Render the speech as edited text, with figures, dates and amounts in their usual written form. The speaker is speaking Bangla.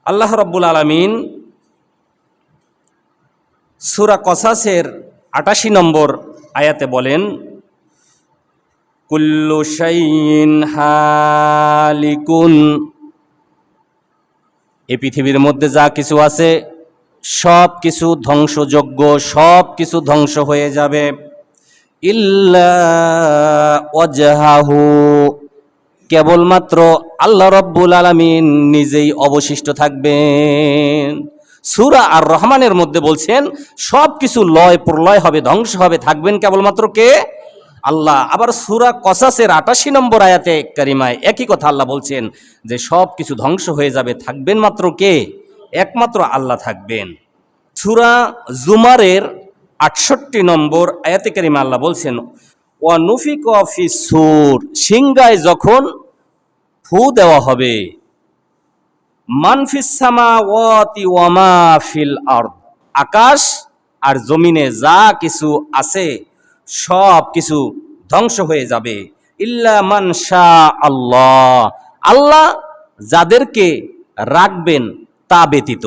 আল্লাহ রাব্বুল আলামিন সূরা কসাসের ৮৮ নম্বর আয়াতে বলেন, কুল্লু শাইইন হালিকুন, এই পৃথিবীর মধ্যে যা কিছু আছে সব কিছু ধ্বংসযোগ্য, সব কিছু ধ্বংস হয়ে যাবে। ইল্লা ওয়াজহাহু, কেবলমাত্র আল্লাহ রাব্বুল আলামিন নিজেই অবশিষ্ট থাকবেন। সূরা আর রহমানের মধ্যে বলছেন সব কিছু লয় প্রলয় হবে, ধ্বংস হবে, থাকবেন কেবলমাত্র কে? আল্লাহ। আবার সূরা কসাসের ৮৮ নম্বর আয়াতে কারিমায় একই কথা আল্লাহ বলছেন যে সব কিছু ধ্বংস হয়ে যাবে, থাকবেন মাত্র কে? একমাত্র আল্লাহ থাকবেন। সূরা জুমারের ৬৮ নম্বর আয়াতে কারিমা আল্লাহ বলছেন, ওয়া নুফিকা ফিস সূর, সিংহায় যখন ফু দেওয়া হবে, মান ফিস সামাওয়াতি ওয়া মা ফিল আরদ, আকাশ আর জমিনে যা কিছু আছে সব কিছু ধ্বংস হয়ে যাবে। ইল্লা মান শা আল্লাহ, আল্লাহ যাদেরকে রাখবেন তা ব্যতীত।